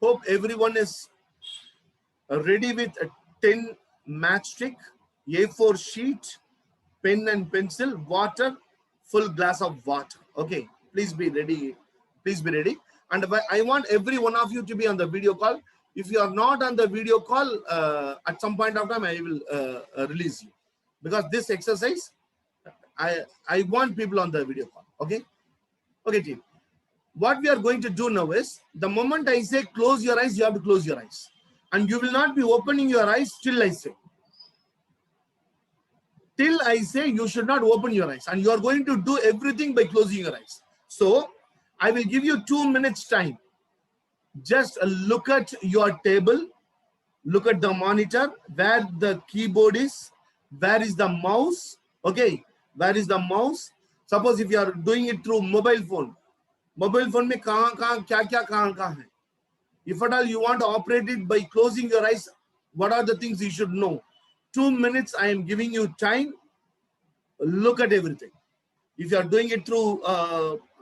Hope everyone is ready with a 10 matchstick, A4 sheet, pen and pencil, water, full glass of water. Okay, please be ready. Please be ready. And I want every one of you to be on the video call. If you are not on the video call, at some point of time, I will release you. Because this exercise, I want people on the video call. Okay? Okay, team. What we are going to do now is, the moment I say close your eyes, you have to close your eyes. And you will not be opening your eyes till I say. Till I say you should not open your eyes. And you are going to do everything by closing your eyes. So, I will give you 2 minutes time. Just look at your table. Look at the monitor, where the keyboard is, where is the mouse. Okay, where is the mouse? Suppose if you are doing it through mobile phone में कहाँ है? If at all you want to operate it by closing your eyes, what are the things you should know? 2 minutes I am giving you time. Look at everything. If you are doing it through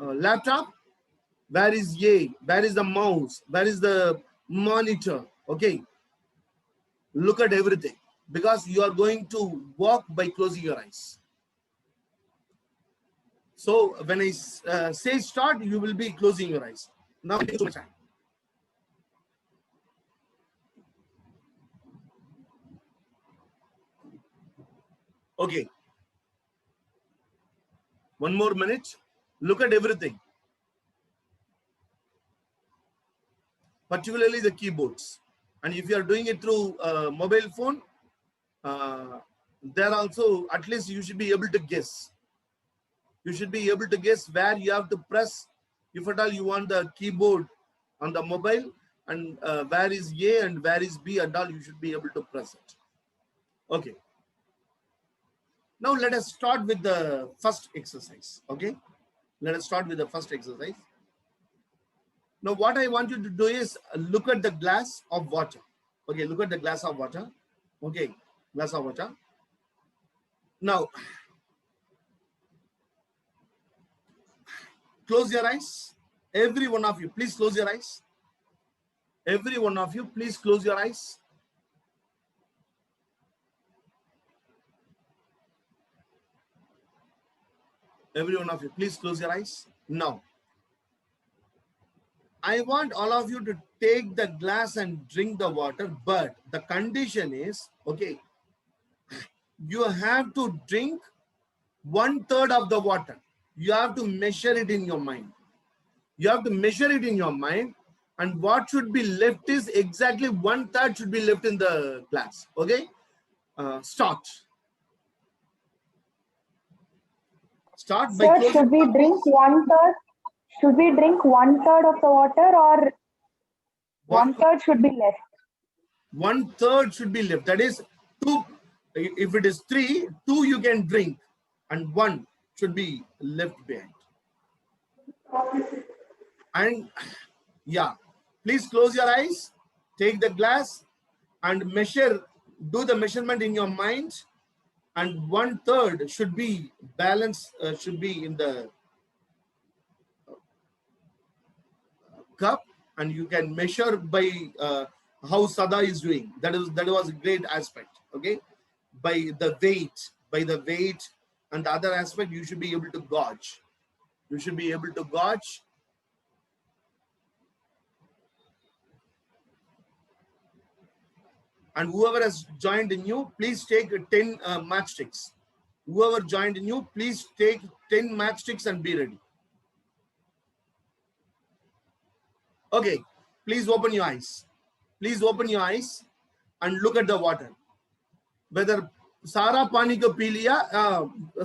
laptop, where is where is the mouse? Where is the monitor? Okay. Look at everything, because you are going to walk by closing your eyes. So when I say start, you will be closing your eyes. Now it's too much time. Okay. 1 more minute. Look at everything. Particularly the keyboards. And if you are doing it through mobile phone, there also, at least you should be able to guess. You should be able to guess where you have to press. If at all you want the keyboard on the mobile, and where is A and where is B and all, you should be able to press it. Okay. Now let us start with the first exercise. Okay. Let us start with the first exercise. Now what I want you to do is look at the glass of water. Okay, look at the glass of water. Okay, glass of water. Now, close your eyes. Every one of you, please close your eyes. Every one of you, please close your eyes. Every one of you, please close your eyes. Now, I want all of you to take the glass and drink the water, but the condition is, okay, you have to drink 1/3 of the water. You have to measure it in your mind. You have to measure it in your mind, and what should be left is exactly 1/3 should be left in the glass. Okay, start. Start by Sir, should we drink 1/3? Should we drink 1/3 of the water, or 1/3 should be left? 1/3 should be left. That is 2. If it is 3, 2 you can drink, and 1 should be left behind. And yeah, please close your eyes, take the glass and measure, do the measurement in your mind, and 1/3 should be balanced, should be in the cup, and you can measure by how Sada is doing. That was a great aspect. Okay, by the weight, and the other aspect, you should be able to gauge. You should be able to gauge. And whoever has joined new, please take 10 matchsticks. Whoever joined new, please take 10 matchsticks and be ready. Okay, please open your eyes. Please open your eyes and look at the water. Whether Sara pani ko pee liya,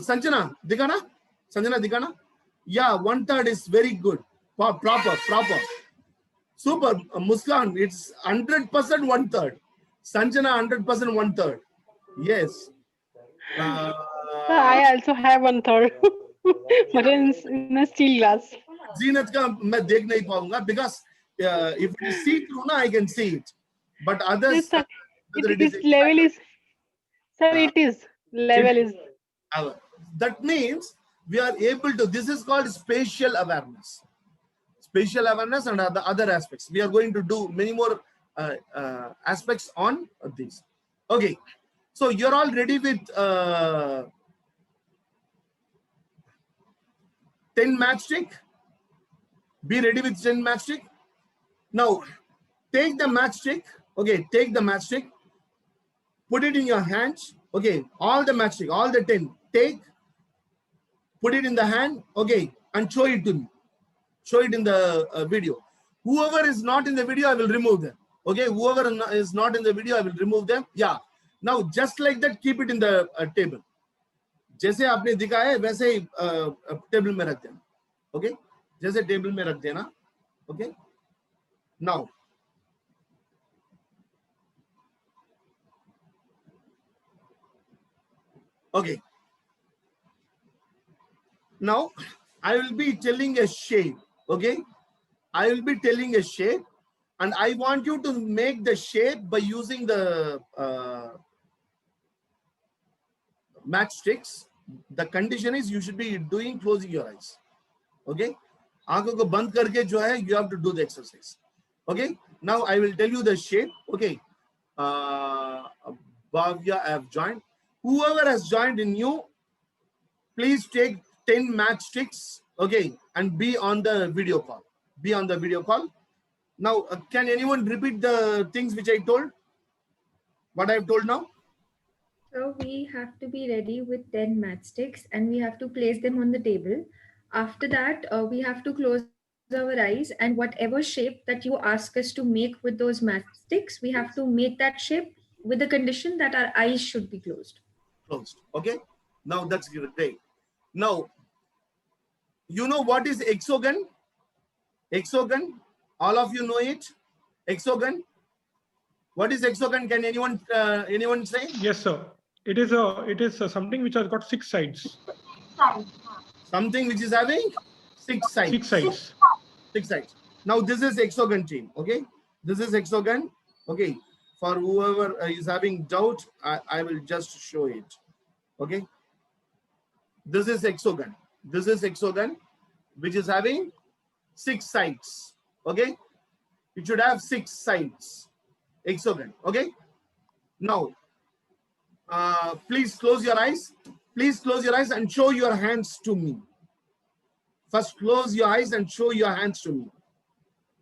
Sanjana, dikhana? Sanjana, dikhana? Yeah, 1/3 is very good. Proper. Super, Muskan, it's 100% 1/3. Sanjana, 100% 1/3. Yes. I also have 1/3, but in a steel glass. Zenith ka main dekh nahi paunga, because if it is see through, I can see it. But others, Sir, its level is, sir, it is level is. That means we are able to. This is called spatial awareness. spatial awareness and the other aspects. We are going to do many more aspects on these. Okay, so you're all ready with 10 matchstick. Be ready with 10 matchstick. Now take the matchstick. Okay, take the matchstick, put it in your hands. Okay, all the matchstick, all the 10, take, put it in the hand. Okay, and show it to me. Show it in the video. Whoever is not in the video, I will remove them. Okay, whoever is not in the video, I will remove them. Yeah. Now, just like that, keep it in the table. जैसे आपने दिखाया है वैसे ही table में रख देना. Okay, जैसे table में रख देना. Okay. Now, okay. Now, I will be telling a shape. Okay, I will be telling a shape, and I want you to make the shape by using the matchsticks. The condition is you should be doing closing your eyes. Okay, आंखों को बंद करके जो है you have to do the exercise. Okay, now I will tell you the shape. Okay, Bhavya, I have joined. Whoever has joined in you, please take 10 matchsticks. Okay, and be on the video call. Be on the video call. Now, can anyone repeat the things which I told? What I have told now? So we have to be ready with 10 matchsticks and we have to place them on the table. After that, we have to close our eyes, and whatever shape that you ask us to make with those matchsticks, we have to make that shape with the condition that our eyes should be closed. Closed. Okay. Now that's great. Now, you know what is hexagon? Hexagon. All of you know it. Hexagon. What is hexagon? Can anyone say? Yes, sir. It is something which has got 6 sides. Something which is having 6 sides. 6 sides. 6 sides. Now this is hexagon, team. Okay. This is hexagon. Okay. For whoever is having doubt, I will just show it. Okay. This is hexagon. This is hexagon, which is having 6 sides. Okay. It should have 6 sides. Hexagon. Okay. Now, please close your eyes. Please close your eyes and show your hands to me. First, close your eyes and show your hands to me.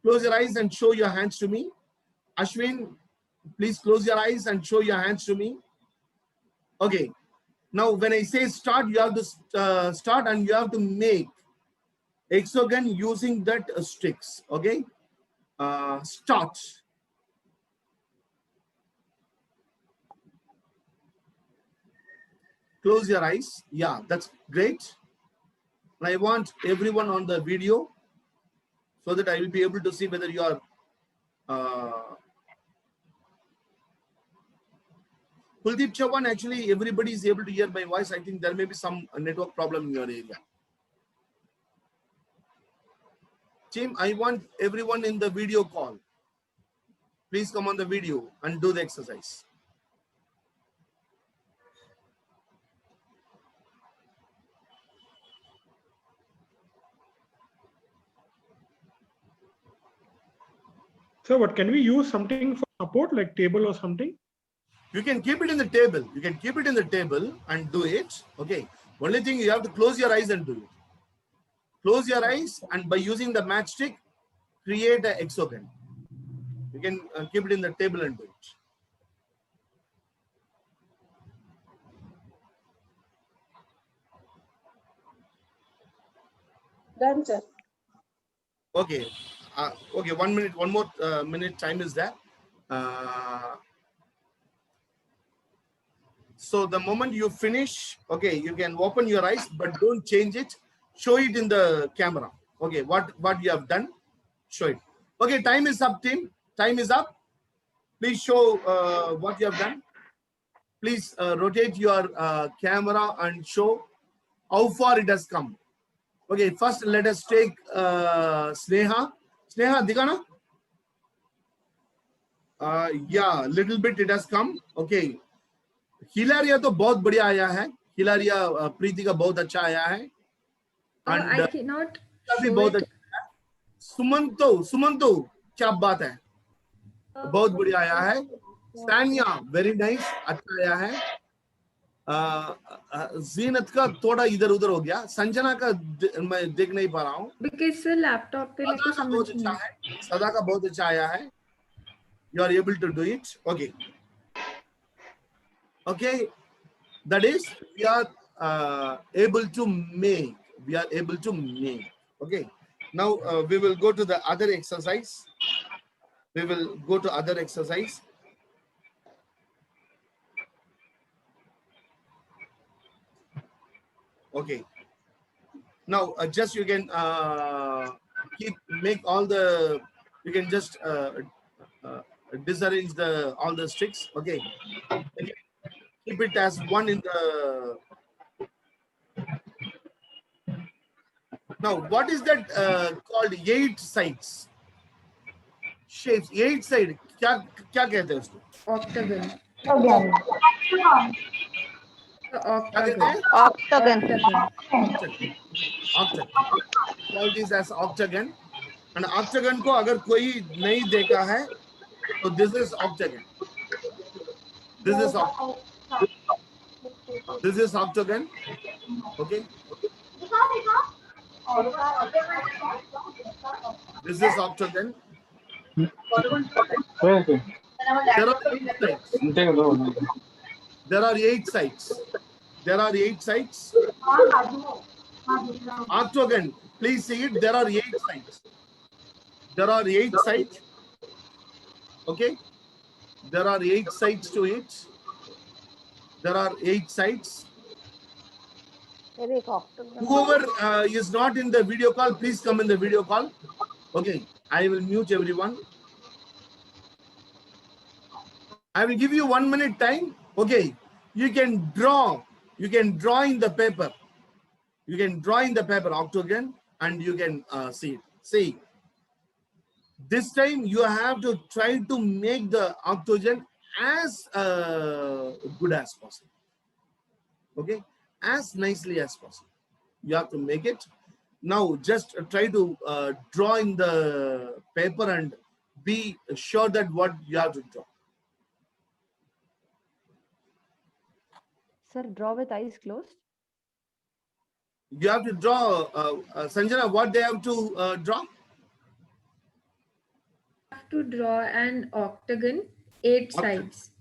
Close your eyes and show your hands to me. Ashwin, please close your eyes and show your hands to me. Okay. Now, when I say start, you have to start and you have to make hexagon using that sticks. Okay. Start. Close your eyes. Yeah, that's great. I want everyone on the video so that I will be able to see whether you are Kuldeep Chavan, actually everybody is able to hear my voice. I think there may be some network problem in your area. Team, I want everyone in the video call. Please come on the video and do the exercise. So what, can we use something for support like table or something? You can keep it in the table. You can keep it in the table and do it. Okay. Only thing, you have to close your eyes and do it. Close your eyes and by using the matchstick, create a hexagon. You can keep it in the table and do it. Done, sir. Okay. Okay, 1 minute, one more minute time is there. So the moment you finish, okay, you can open your eyes, but don't change it. Show it in the camera. Okay, what you have done, show it. Okay, time is up, team. Time is up. Please show what you have done. Please rotate your camera and show how far it has come. Okay, first let us take Sneha. Sneha, Digana? Yeah, little bit it has come. Okay. Hilaria तो बहुत बढ़िया आया है. Hilaria प्रीति का बहुत अच्छा आया है. I cannot show बहुत it. अच्छा है. सुमंतो क्या बात है, बहुत बढ़िया आया है। सानिया वेरी नाइस, अच्छा आया है। जीनत का थोड़ा इधर उधर हो गया, संजना का मैं देख नहीं पा रहा हूँ। Because sir लैपटॉप पे मेरे को सदा का समझ बहुत नहीं अच्छा है, सदा का बहुत अच्छा आया है। You are able to do it. Okay. Okay. That is, we are able to make. We are able to make. Okay. Now we will go to the other exercise. We will go to other exercise. Okay. Now just you can make all the, you can just disarrange the all the sticks. Okay. Keep it as one in the. Now what is that called? 8 sides shapes, 8 side, क्या क्या कहते हैं उसको? octagon. Again. क्या कहते Octagon. हैं? Octagon. Octagon. Octagon. Call this as octagon. And octagon को अगर कोई नहीं देखा है तो this is octagon. This is this is octagon. Okay. This is octagon. There are 8 sides. There are 8 sides. There are 8 sides. Octagon. Please see it. There are 8 sides. There are 8 sides. Okay. There are 8 sides to it. There are 8 sides. Whoever is not in the video call, please come in the video call. Okay. I will mute everyone. I will give you 1 minute time. Okay. You can draw. You can draw in the paper. You can draw in the paper octagon and you can see it. See. This time you have to try to make the octagon as good as possible. Okay, as nicely as possible. You have to make it. Now just try to draw in the paper and be sure that what you have to draw. Sir, draw with eyes closed. You have to draw, Sanjana, what they have to draw? Have to draw an octagon, 8 sides.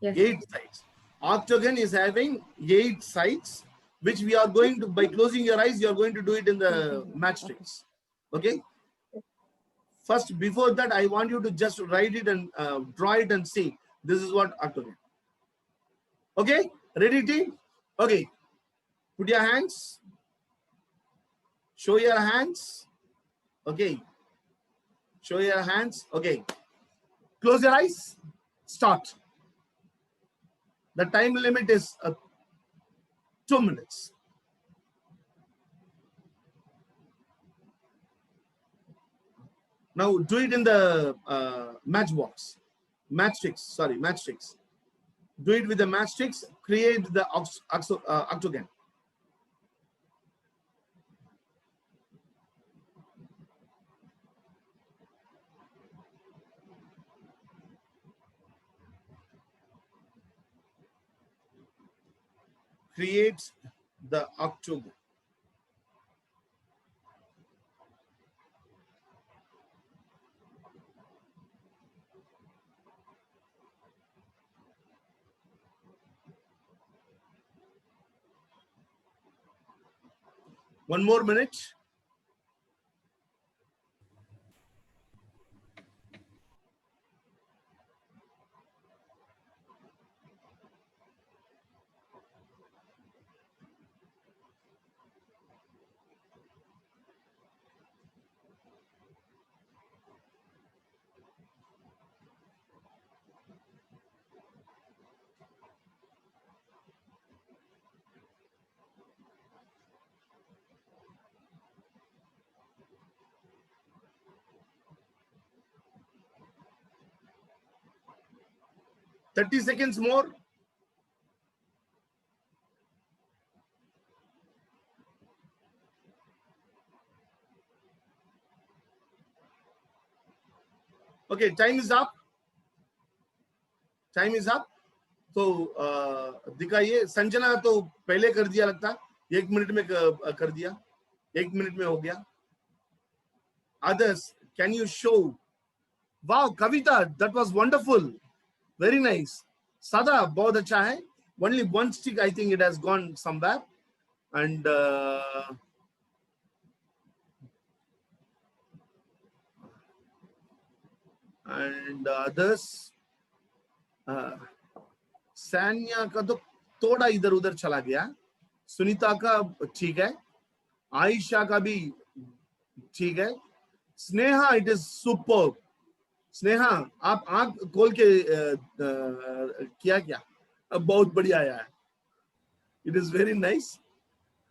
Yes. 8 sides. Octagon is having 8 sides, which we are going to, by closing your eyes, you are going to do it in the matchsticks. Okay. First, before that, I want you to just write it and draw it and see. This is what octagon. Okay. Ready, team? Okay. Put your hands. Show your hands. Okay. Show your hands. Okay. Close your eyes. Start. The time limit is 2 minutes. Now do it in the matchbox. Matchsticks. Sorry, matchsticks. Do it with the matchsticks. Create the octagon. Create the octagon. One more minute. $30 more. Okay, time is up. Time is up. तो दिखाइए. संजना तो पहले कर दिया लगता है. 1 minute में कर दिया. 1 मिनट में हो गया. Others, can you show? Wow, Kavita, that was wonderful. Very nice. Sada, बहुत अच्छा है. Only one stick, I think it has gone somewhere. And others, सैन्या का तो थोड़ा इधर उधर चला गया. सुनीता का ठीक है. आयशा का भी ठीक है. Sneha, it is super. Sneha, आप आंख खोल के किया क्या? अब बहुत बढ़िया आया है. It is very nice.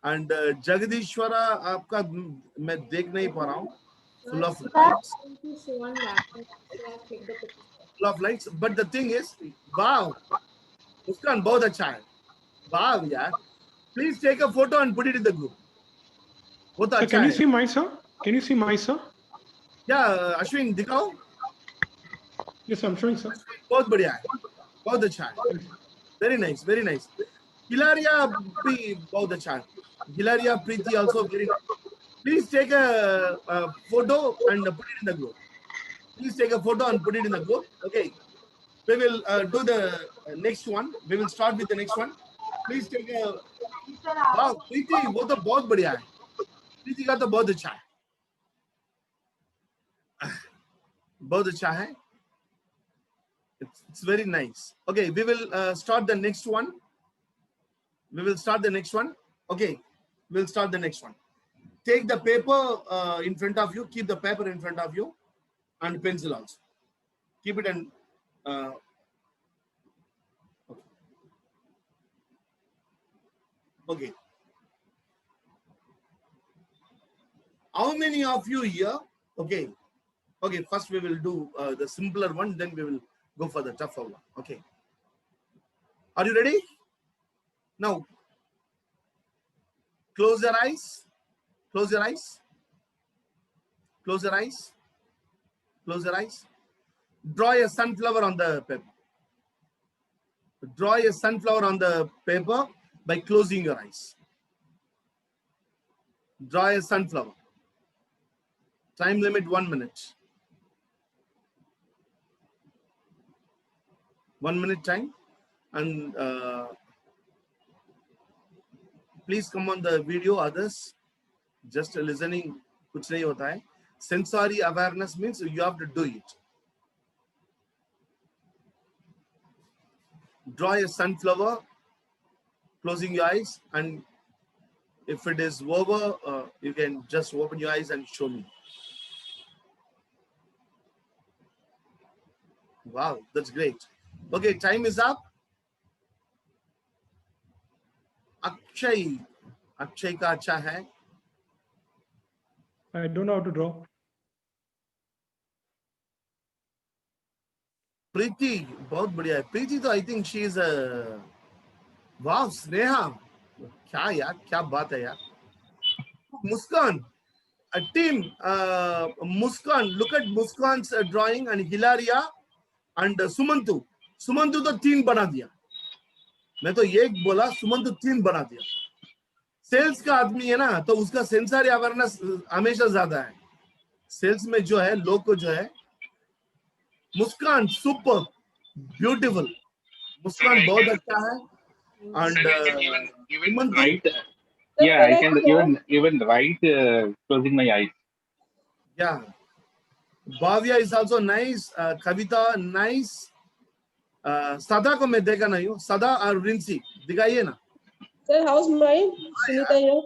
And Jagadishwara, आपका मैं देख नहीं पा रहा हूँ. Full of lights. Full of lights. But the thing is, wow, Muskan, बहुत अच्छा है. Wow, यार. Please take a photo and put it in the group. वो तो So अच्छा can you है. see my sir? Can you see my sir? Yeah, Ashwin दिखाओ. Yes, I'm showing sir. बहुत बढ़िया है. बहुत अच्छा है. Very nice, very nice. Hilaria भी बहुत अच्छा है. Hilaria, Preeti also very nice. Please take a photo and put it in the group. Please take a photo and put it in the group. Okay. We will do the next one. We will start with the next one. Please take a. Wow, Preeti, वो तो बहुत बढ़िया है. प्रीति का तो बहुत अच्छा है. बहुत अच्छा है. It's very nice. Okay, we will start the next one. We will start the next one. Okay, we'll start the next one. Take the paper in front of you. Keep the paper in front of you, and pencil also. Keep it and. Okay. How many of you here? Okay. Okay, first we will do the simpler one, then we will go for the tougher one. Okay. Are you ready? Now, close your eyes. Close your eyes. Close your eyes. Close your eyes. Draw a sunflower on the paper. Draw a sunflower on the paper by closing your eyes. Draw a sunflower. Time limit 1 minute. 1 minute time. And please come on the video, others. Just listening, kuch nahi hota hai. Sensory awareness means you have to do it. Draw a sunflower, closing your eyes, and if it is over, you can just open your eyes and show me. Wow, that's great. Okay, time is up. Akshay का अच्छा है. I don't know how to draw. प्रीति बहुत बढ़िया है. प्रीति तो I think she is a. Wow, Sneha, क्या यार, क्या बात है यार. Muskan, a team. Muskan, look at Muskan's drawing and Hilaria and Sumantu. Sumantu तो 3 बना दिया. मैं तो 1 बोला, सुमंतु 3 बना दिया. सेल्स का आदमी है ना, तो उसका सेंसरी अवेयरनेस हमेशा ज्यादा है. सेल्स में जो है, लोग को जो है. मुस्कान सुपर ब्यूटीफुल. मुस्कान बहुत अच्छा है. And even right. Yeah, I can even write closing my eyes. Yeah. Bhavya is also nice. Kavita nice. Sada को मैं देखा नहीं हूँ. Sada और Rinsi दिखाइए ना. Sir, how's mine? Sunita here.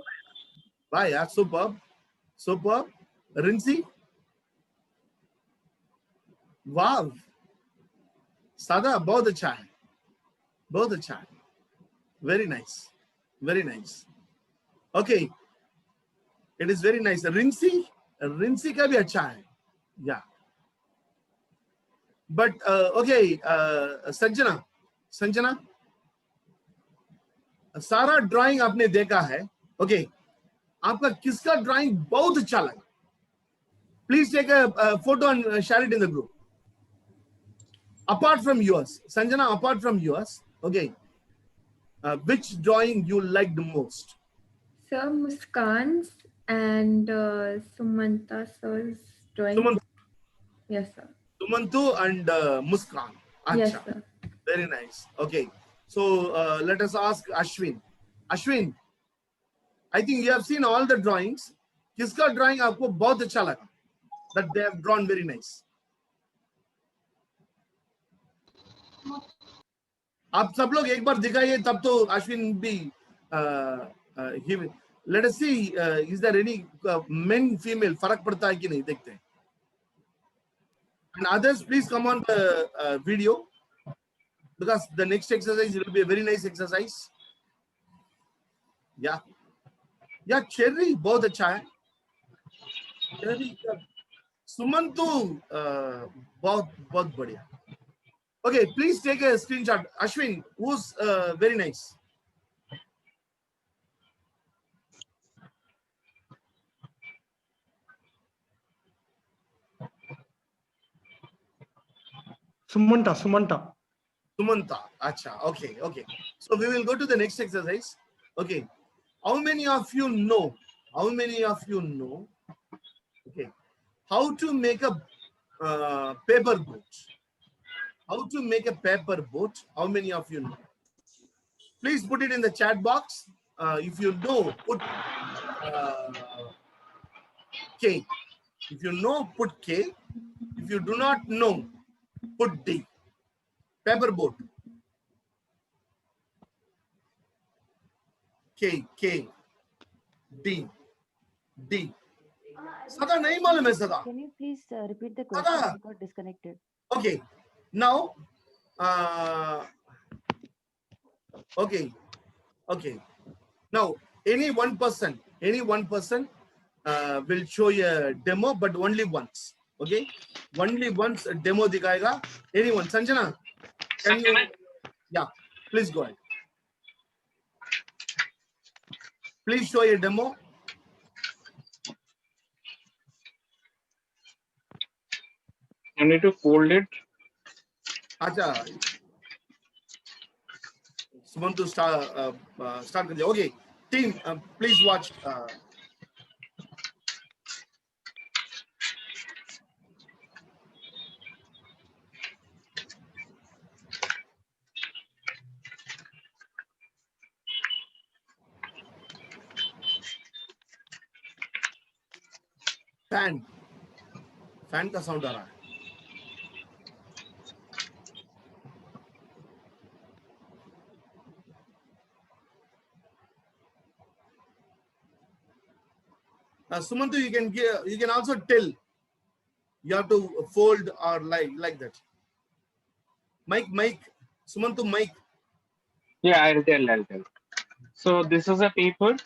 वाह यार, superb, superb. Rinsi. वाह. Sada बहुत अच्छा है. बहुत अच्छा है. Very nice. Very nice. Okay. It is very nice. Rinsi का भी अच्छा है. Yeah. But okay, संजना सारा ड्राइंग आपने देखा है. Okay. आपका किसका ड्राइंग बहुत अच्छा लगा? Please take a photo and share it in the group. Apart from yours, Sanjana, apart from yours, okay, which drawing you liked the most? Sir, Muskan's and Sumanta sir's drawing. Sumant, Yes, sir. Sumantu and Muskan. Yes, Acha. sir. Very nice. Okay. So let us ask Ashwin. Ashwin, I think you have seen all the drawings. किसका drawing आपको बहुत अच्छा लगा? That they have drawn very nice. आप सब लोग एक बार दिखाइए तब तो Ashwin भी let us see is there any men female फर्क पड़ता है कि नहीं देखते हैं. And others please come on the video because the next exercise will be a very nice exercise. Yeah. Yeah, Cherry बहुत अच्छा है. Cherry Sumantu बहुत बहुत बढ़िया. Okay, please take a screenshot. Ashwin, who's very nice. Sumanta. Sumanta. Acha. Okay, okay. So we will go to the next exercise. Okay. How many of you know? Okay. How to make a paper boat? How to make a paper boat? How many of you know? Please put it in the chat box. If you know, put K. If you know, put K. If you do not know, put D. Paper boat. K. D. Sada nahi malum hai Sada. Can you please repeat the question? I got disconnected. Okay. Now, okay. Now, any one person will show a demo, but only once. Okay. Only once a demo dikhayega. Anyone? Sanjana, can you? Yeah. Please go ahead. Please show your demo. You need to fold it. Acha. Someone to start. Start. Okay. Team, please watch. Fan का sound आ रहा है. Sumantu, you can also tell. You have to fold or like that. Mike, Sumantu, Mike. Yeah, I'll tell. So this is a paper.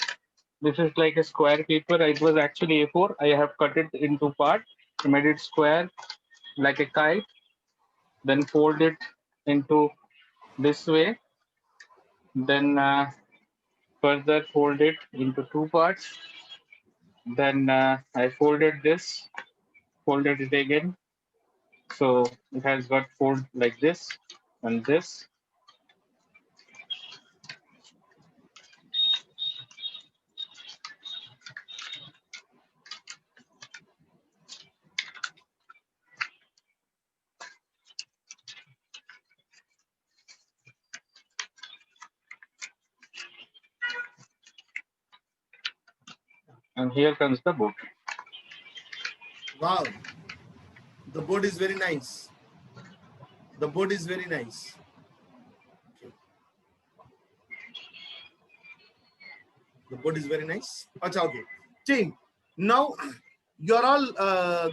This is like a square paper. It was actually A4. I have cut it into part, made it square like a kite, then fold it into this way. Then further fold it into two parts. Then I folded it again. So it has got fold like this and this. And here comes the boat. Wow. The boat is very nice. Okay. The boat is very nice. Acha, okay. Team, now you're all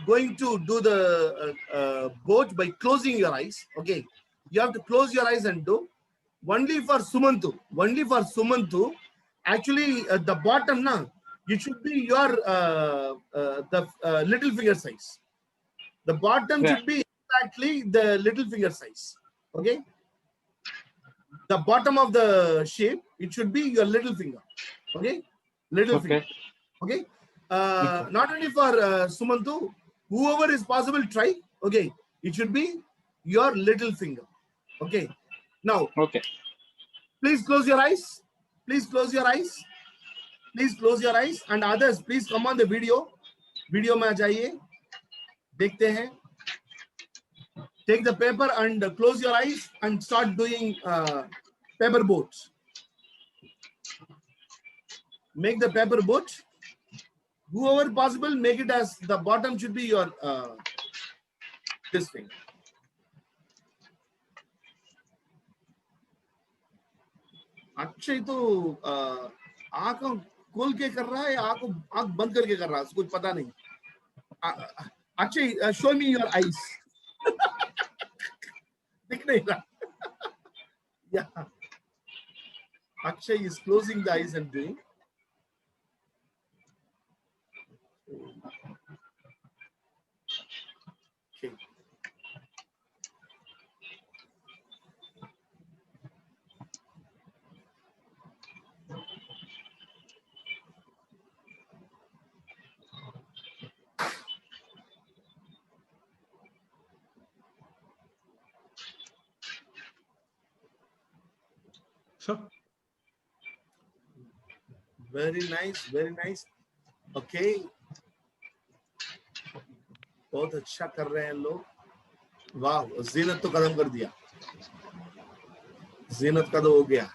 going to do the boat by closing your eyes. Okay. You have to close your eyes and do. Only for Sumantu. Actually, the bottom now, it should be your the little finger size. The bottom should be exactly the little finger size. Okay. The bottom of the shape, it should be your little finger. Okay. Finger. Okay. Not only for Sumantu, whoever is possible, try. Okay. It should be your little finger. Okay. Now, Okay. please close your eyes. Please close your eyes. Please close your eyes. And others, please come on the video. Video में आ जाइए. देखते हैं. Take the paper and close your eyes and start doing paper boats. Make the paper boat. Whoever possible, make it as the bottom should be your this thing. Akshay तो आंख खोल के कर रहा है, आंख बंद करके कर रहा है, कुछ पता नहीं. Akshay, show me your eyes. दिख नहीं रहा. Yeah. Akshay is closing the eyes and doing. Okay. Sir. Very nice, very nice. Okay. बहुत अच्छा कर रहे हैं लोग. वाह, जीनत तो कदम कर दिया. जीनत का तो हो गया.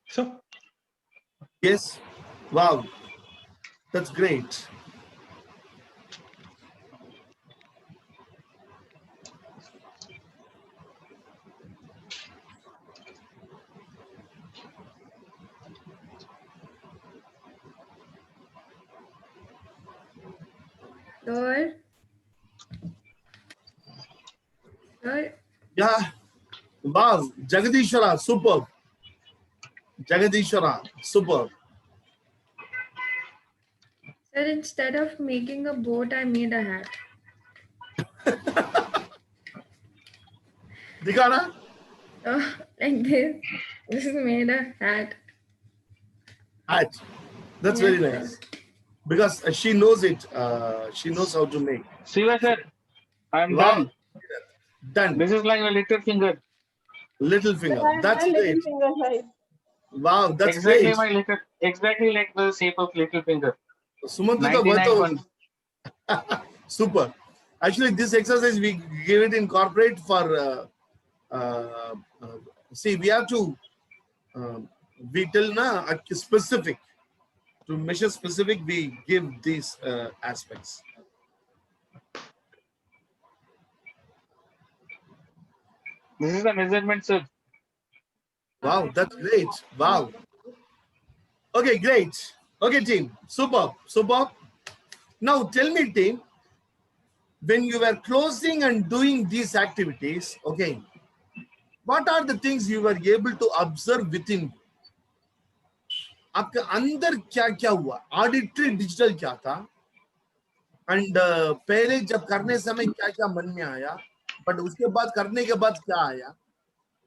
Sir. Yes. Wow. That's great. Sir. Yeah. Wow. Jagadishwara, superb. Jagadishwara, superb. Sir, instead of making a boat, I made a hat. Dikhana? Oh, like this. This is made a hat. Hat. That's very nice. Because she knows it. She knows how to make. Siva sir, I'm Wow. done. Done. This is like a little finger. Little finger. That's My great. little finger size. Wow, that's Exactly great. my little, exactly like the shape of little finger. Sumanta 99 super. Actually, this exercise we give it in corporate for. See, we have to. We tell na specific. To measure specific, we give these aspects. This is the measurement, sir. Wow, that's great. Wow. Okay, great. Okay, team. Superb. Superb. Now tell me, team, when you were closing and doing these activities, okay, what are the things you were able to observe within? आपके अंदर क्या क्या हुआ? Auditory digital क्या था? And पहले जब करने समय क्या क्या मन में आया? But उसके बाद करने के बाद क्या आया?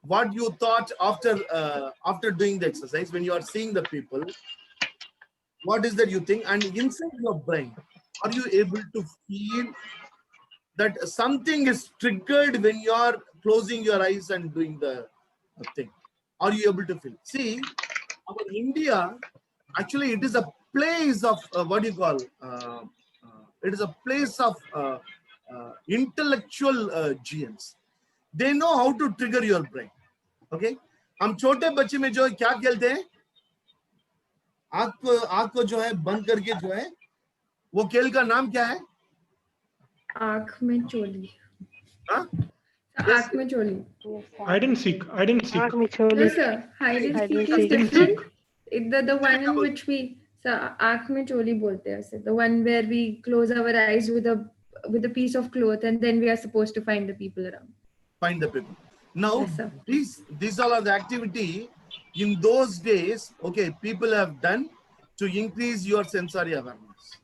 What you thought after doing the exercise when you are seeing the people? What is that you think? And inside your brain, are you able to feel that something is triggered when you are closing your eyes and doing the thing? Are you able to feel? See, in India, actually, it is a place of what do you call? It is a place of intellectual GMs. They know how to trigger your brain. Okay? हम छोटे बच्चे में जो है क्या खेलते हैं? आँख को जो है बंद करके जो है वो खेल का नाम क्या है? आँख में चोली. हाँ? आँख में चोली. Hide and seek. Hide and seek. आँख में चोली. No, sir. Hide and Hide and seek is seek. different. The one in which we, sir, आँख में चोली बोलते हैं उसे. The one where we close our eyes with a piece of cloth and then we are supposed to find the people around. Find the people. Now, Yes, sir. these all are the activity in those days, okay, people have done to increase your sensory awareness.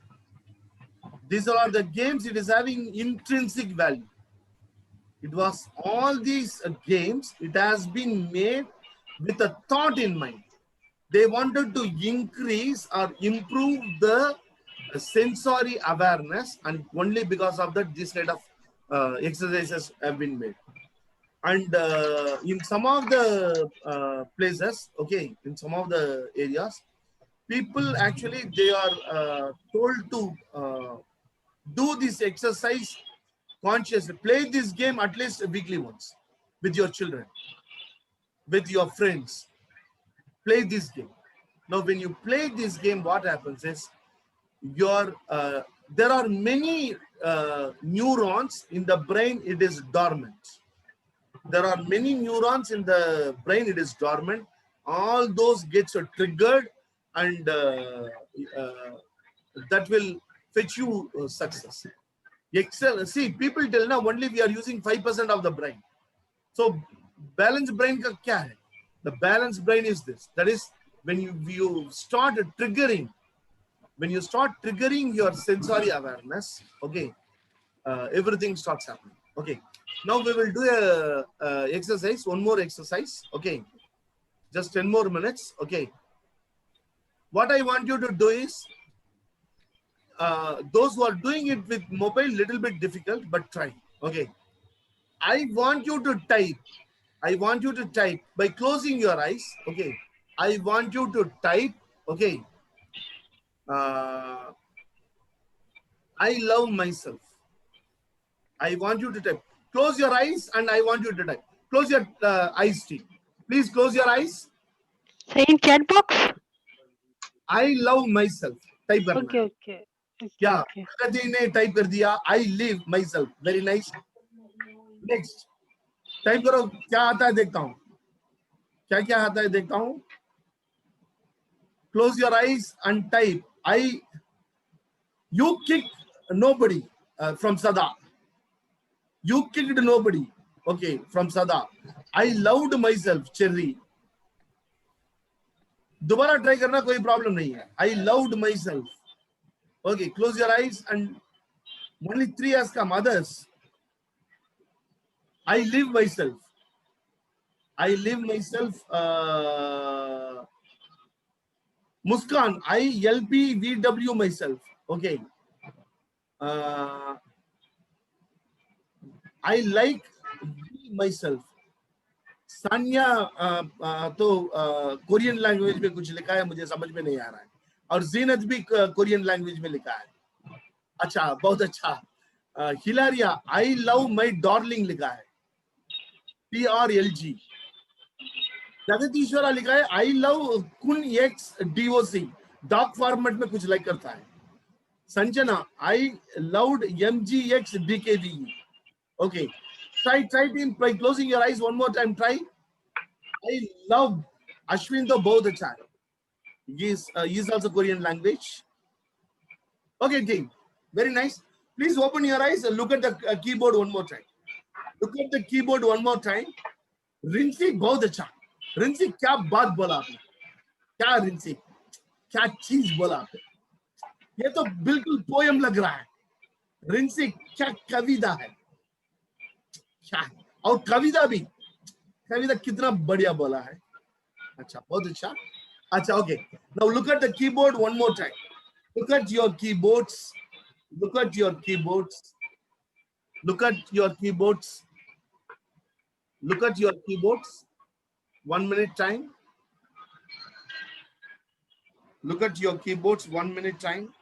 These all are the games, it is having intrinsic value. It was all these games, it has been made with a thought in mind. They wanted to increase or improve the sensory awareness, and only because of that, this kind of exercises have been made. And in some of the places, okay, in some of the areas, people actually they are told to do this exercise consciously. Play this game at least weekly once with your children, with your friends. Play this game. Now, when you play this game, what happens is your there are many neurons in the brain. It is dormant. There are many neurons in the brain. It is dormant. All those gets triggered, and that will fetch you success. Excel. See, people tell now only we are using 5% of the brain. So balanced brain ka kya hai? The balanced brain is this. That is when you start triggering, when you start triggering your sensory awareness, okay, everything starts happening. Okay. Now we will do a exercise, one more exercise. Okay. Just 10 more minutes. Okay. What I want you to do is, those who are doing it with mobile, little bit difficult, but try. Okay. I want you to type. I want you to type by closing your eyes. Okay. I want you to type. Okay. I love myself. I want you to type. Close your eyes and I want you to type. Close your eyes, Steve. Please close your eyes. Say in chat box. I love myself. Type करना Okay, है. okay. क्या Okay. प्रगति ने type कर दिया. I live myself. Very nice. Next. Type करो. क्या आता है देखता हूँ. क्या क्या आता है देखता हूँ. Close your eyes and type. You kicked nobody from Sada. You kicked nobody. Okay, from Sada. I loved myself, Cherry. दोबारा ट्राई करना कोई प्रॉब्लम नहीं है. I loved myself. Okay, close your eyes and only 3 has come. Others. I live myself. I live myself. Muskan, I LPVW myself. Okay. I like myself. Sania तो Korean language में कुछ लिखा है, मुझे समझ में नहीं आ रहा है. और जीनत भी कोरियन लैंग्वेज में लिखा है. अच्छा, बहुत अच्छा. हिलारिया, आई लव माई डार्लिंग लिखा है. TRLG. जगदीश्वरा लिखा है आई लव कुन एक्स DOC. डॉक फॉर्मेट में कुछ लाइक करता है. Sanjana, I loved MGX DKVE. Okay. Try it by closing your eyes one more time. Try. I love Ashwin to both the child. He is also Korean language. Okay, team. Very nice. Please open your eyes and look at the keyboard one more time. Look at the keyboard one more time. Rinsi बहुत अच्छा. Rinsi क्या बात बोला आपने? क्या Rinsi? क्या चीज बोला आपने? ये तो बिल्कुल पोयम लग रहा है. Rinsi क्या कविता है? क्या? और कविता भी. कविता कितना बढ़िया बोला है. अच्छा, बहुत अच्छा. अच्छा, okay. Now look at the keyboard one more time. Look at your keyboards. Look at your keyboards. Look at your keyboards. Look at your keyboards. 1 minute time. Look at your keyboards. 1 minute time.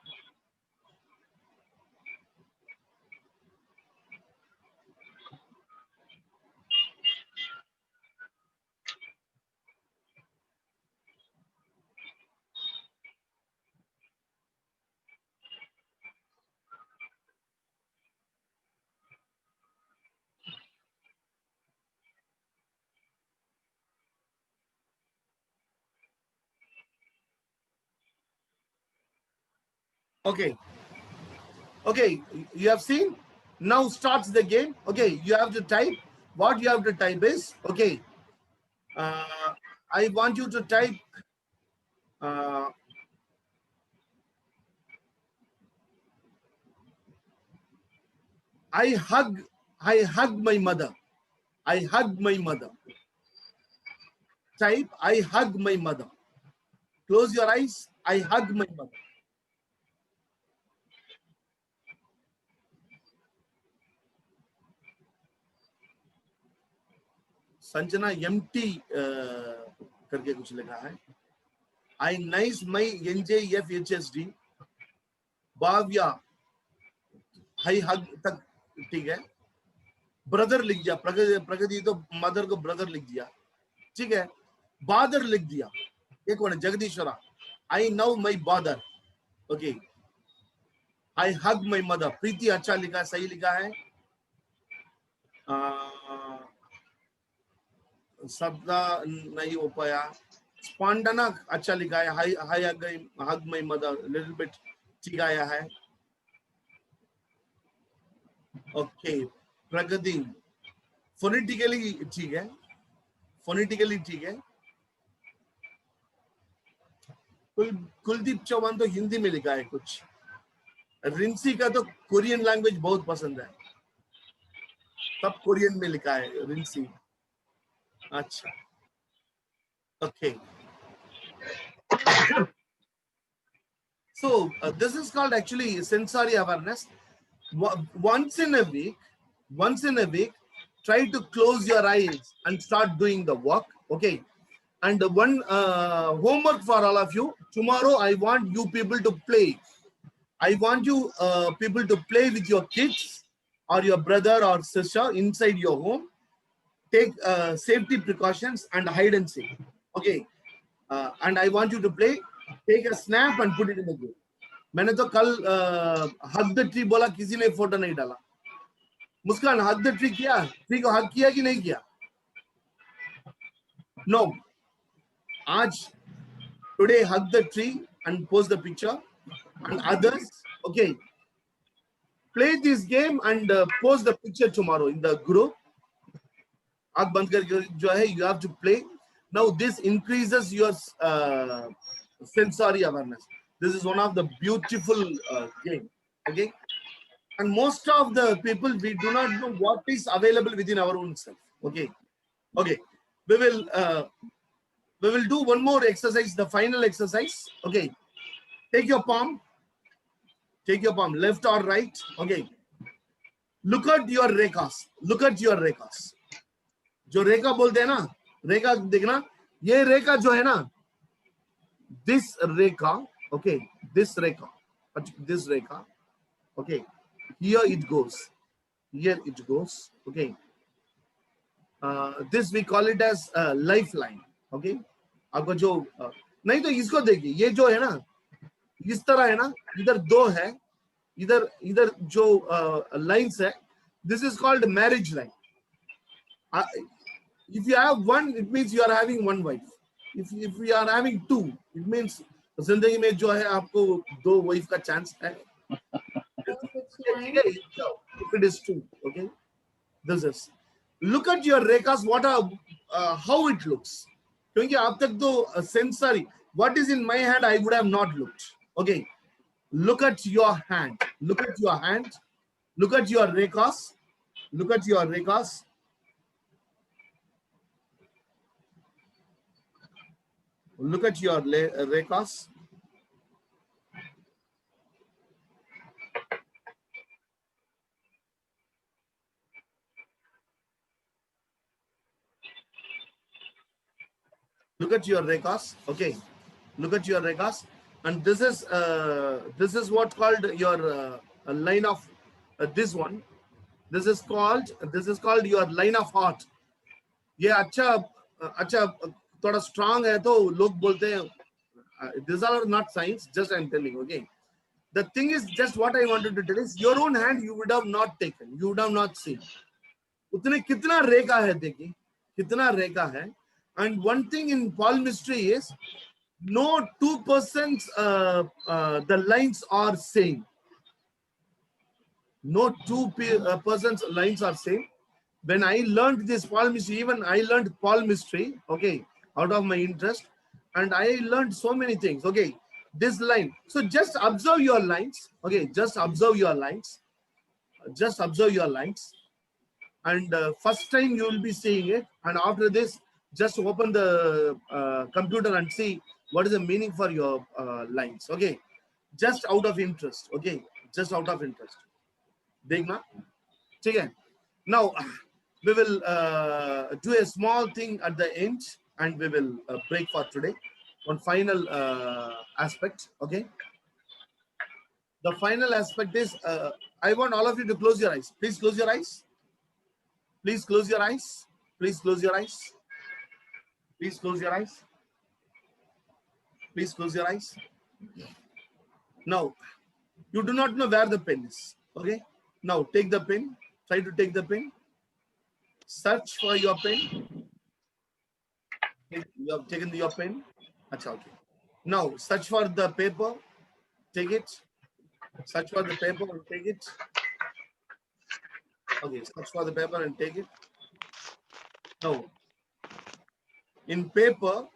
Okay. Okay, you have seen. Now starts the game. Okay, you have to type. What you have to type is, okay, I want you to type I hug my mother. I hug my mother. Type I hug my mother. Close your eyes. I hug my mother. Sanjana MT करके कुछ लिखा है. I nice my NJFHSD. Bhavya हाई हग तक ठीक है. Brother लिख दिया. प्रगति तो मदर को ब्रदर लिख दिया. ठीक है. बादर लिख दिया. एक कौन है? Jagadishwara. I know my father. Okay. I hug my mother. प्रीति अच्छा लिखा है, सही लिखा है. शब्दा नहीं हो पाया. स्पंदना अच्छा लिखा है. I hug my mother. Little bit ठीक आया है. ओके. प्रगति फोनेटिकली ठीक है. फोनेटिकली ठीक है. कुलदीप चौहान तो हिंदी में लिखा है कुछ. रिंसी का तो कोरियन लैंग्वेज बहुत पसंद है. सब कोरियन में लिखा है रिंसी. अच्छा. Okay. So this is called actually sensory awareness. Once in a week, try to close your eyes and start doing the work. Okay. And one homework for all of you. Tomorrow, I want you people to play. I want you people to play with your kids or your brother or sister inside your home. Take safety precautions and hide and seek. Okay. And I want you to play. Take a snap and put it in the group. मैंने तो कल हग the tree बोला, किसी ने photo नहीं डाला. मुस्कान हग the tree किया? Tree को हग किया कि नहीं किया? No. आज today hug the tree and post the picture, and others okay play this game and post the picture tomorrow in the group. आँख बंद करके जो है you have to play. Now this increases your sensory awareness. This is one of the beautiful game. Okay, and most of the people, we do not know what is available within our own self. Okay. We will do one more exercise, the final exercise. Okay, take your palm, left or right. Okay, look at your rekas. जो रेखा बोलते हैं ना, रेखा देखना. ये रेखा जो है ना, this Rekha. Okay, this Rekha. Okay, here it goes. Okay, this we call it as lifeline. Okay, आपको जो नहीं तो इसको देखिए, ये जो है ना इस तरह है ना, इधर दो है, इधर जो लाइन्स है, this is called marriage line. If you have one, it means you are having one wife. If you are having two, it means जिंदगी में जो है आपको दो वाइफ का चांस है. If it is two, okay, this is. Look at your rekas. What are how it looks. क्योंकि अब तक तो sensory. What is in my hand, I would have not looked. Okay, look at your hand. Look at your rekas. Look at your rekas. Look at your rekas. Look at your rekas. Okay, look at your rekas, and this is what called your line of this one. This is called your line of heart. ये अच्छा थोड़ा strong है तो लोग बोलते हैं. These are not signs, just I'm telling. Okay, the thing is, just what I wanted to tell is, your own hand you would have not taken, you would have not seen. उतने कितना रेखा है, देखिए कितना रेखा है. And one thing in palmistry is, no two persons the lines are same. No two persons lines are same. When I learned this palmistry, even I learned palmistry, okay, out of my interest, and I learned so many things. Okay, this line. So just observe your lines. Okay, just observe your lines. And first time you will be seeing it, and after this, just open the computer and see what is the meaning for your lines. Okay, just out of interest. Okay, just out of interest. देखना, ठीक है. Now We will do a small thing at the end, and we will break for today. One final aspect, okay? The final aspect is, I want all of you to close your eyes. Please close your eyes. Please close your eyes. Please close your eyes. Please close your eyes. Please close your eyes. Now, you do not know where the pen is, okay? Now, take the pen. Try to take the pen. Search for your pen. You have taken your pen. Achha, okay. Now, search for the paper. Take it. Search for the paper and take it. Okay, search for the paper and take it. Now, in paper,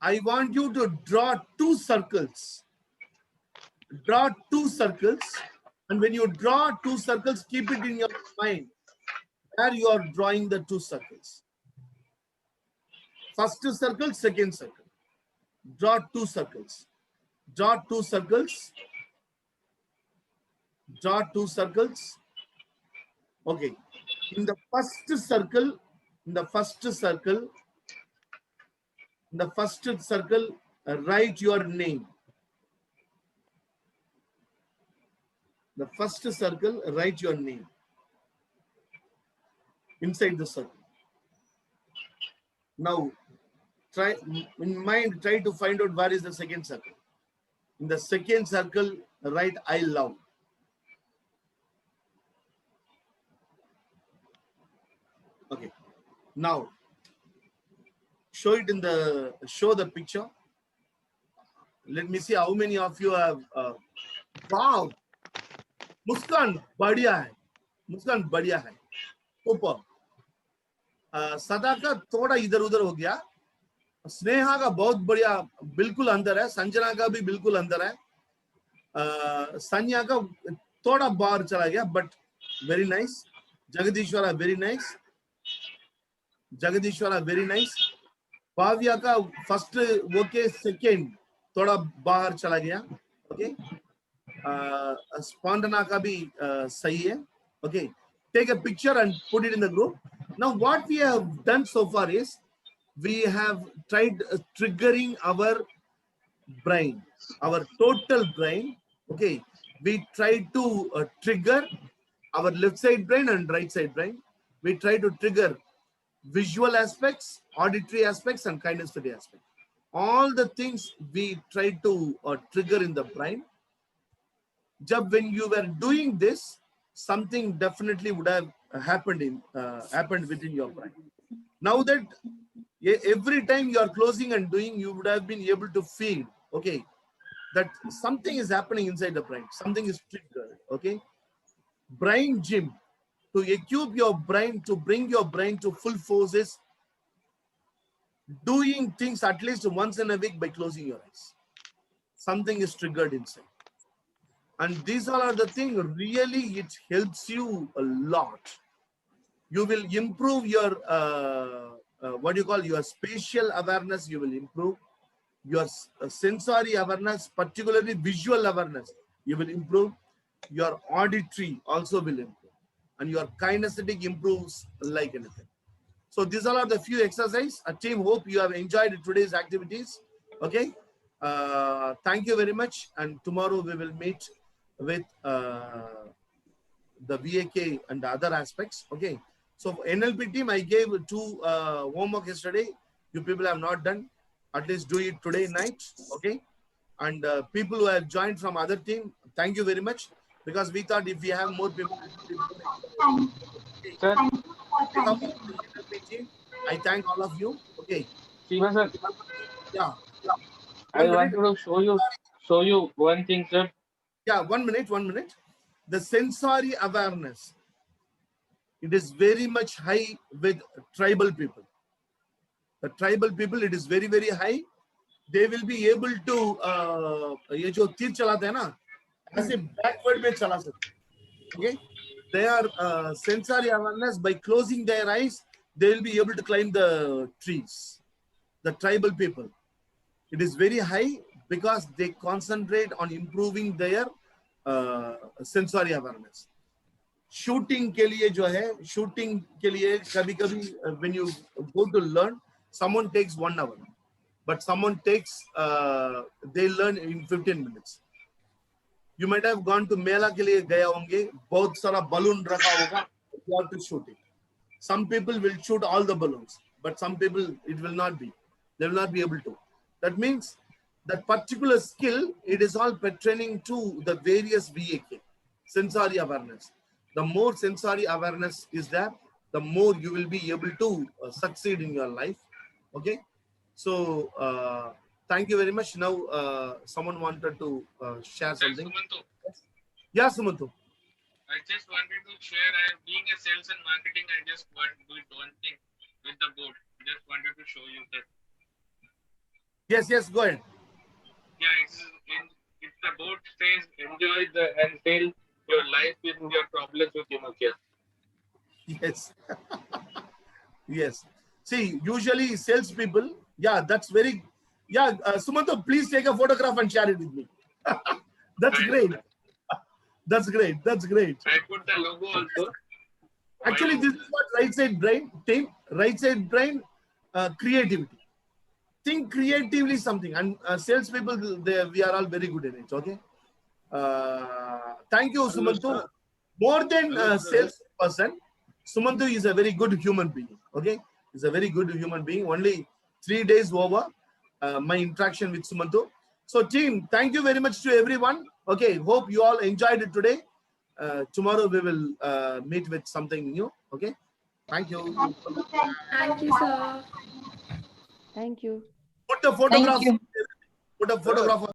I want you to draw 2 circles. Draw 2 circles. And when you draw 2 circles, keep it in your mind where you are drawing the 2 circles. First circle, second circle. Draw 2 circles. Draw 2 circles. Draw 2 circles. Okay. In the first circle, write your name. The first circle, write your name inside the circle. Now, try in mind, try to find out where is the second circle. In the second circle, write I love. Okay. Now, show the picture. Let me see how many of you have. Wow, Muskan, बढ़िया है. Muskan, बढ़िया है. Super. सदा का थोड़ा इधर उधर हो गया. स्नेहा का बहुत बढ़िया, बिल्कुल अंदर है. संजना का भी बिल्कुल अंदर है. संया का थोड़ा बाहर चला गया, but very nice. Jagadishwara very nice. Jagadishwara very nice. Bhavya का फर्स्ट ओके, सेकेंड थोड़ा बाहर चला गया. ओके. स्पंदना का भी सही है. Okay, take a picture and put it in the group. Now what we have done so far is we have tried triggering our brain, our total brain. Okay, we tried to trigger our left side brain and right side brain. We try to trigger visual aspects, auditory aspects, and kinesthetic aspects. All the things we try to trigger in the brain. When you were doing this, something definitely would have happened within your brain. Now that every time you are closing and doing, you would have been able to feel, okay, that something is happening inside the brain. Something is triggered. Okay, brain gym, to equip your brain, to bring your brain to full forces, doing things at least once in a week by closing your eyes. Something is triggered inside. And these all are the things, really it helps you a lot. You will improve your, your spatial awareness, you will improve. Your sensory awareness, particularly visual awareness, you will improve. Your auditory also will improve. And your kinesthetic improves like anything. So these all are the few exercises. Team, hope you have enjoyed today's activities. Okay. Thank you very much. And tomorrow we will meet with the VAK and the other aspects. Okay. So for NLP team, I gave 2 homework yesterday. You people have not done. At least do it today night. Okay. And people who have joined from other team, thank you very much. Because we thought if we have more people, Sir, I thank all of you. Okay. Shiva sir. Yeah. I wanted to show you one thing, sir. Yeah, 1 minute. The sensory awareness, it is very much high with tribal people. The tribal people, it is very, very high. They will be able to, ये जो तीर चलाते हैं ना, ऐसे backward में चला सकते. Okay, their sensory awareness, by closing their eyes, they will be able to climb the trees. The tribal people, it is very high because they concentrate on improving their sensory awareness. Shooting के लिए जो है, shooting के लिए कभी कभी when you go to learn, someone takes 1 hour, but someone takes they learn in 15 minutes. You might have gone to मेला के लिए गए होंगे, बहुत सारा balloon रखा होगा, you have to shoot it. Some people will shoot all the balloons, but some people it will not be. They will not be able to. That means that particular skill, it is all pertaining to the various VAK, sensory awareness. The more sensory awareness is there, the more you will be able to succeed in your life. Okay. So thank you very much. Now someone wanted to share something. Sumanto, Yeah, Sumanto. I just wanted to share, being a sales and marketing, I just want to do one thing with the board. Just wanted to show you that. Yes, go ahead. Yeah, if the board says enjoy and tell your life with your problems with Nokia. Yes. Yes. See, usually salespeople, yeah, that's very, yeah, Sumanto, please take a photograph and share it with me. That's great. That's great. That's great. I put the logo also. Actually, this is what right side brain, team, right side brain, creativity. Think creatively something. And salespeople, we are all very good in it. Okay. Thank you, Sumanto. More than a salesperson, Sumanto is a very good human being. Okay. He's a very good human being. Only 3 days over my interaction with Sumanto. So team, thank you very much to everyone. Okay. Hope you all enjoyed it today. Tomorrow we will meet with something new. Okay. Thank you. Thank you, sir. Thank you. Put the photograph. Put a photograph.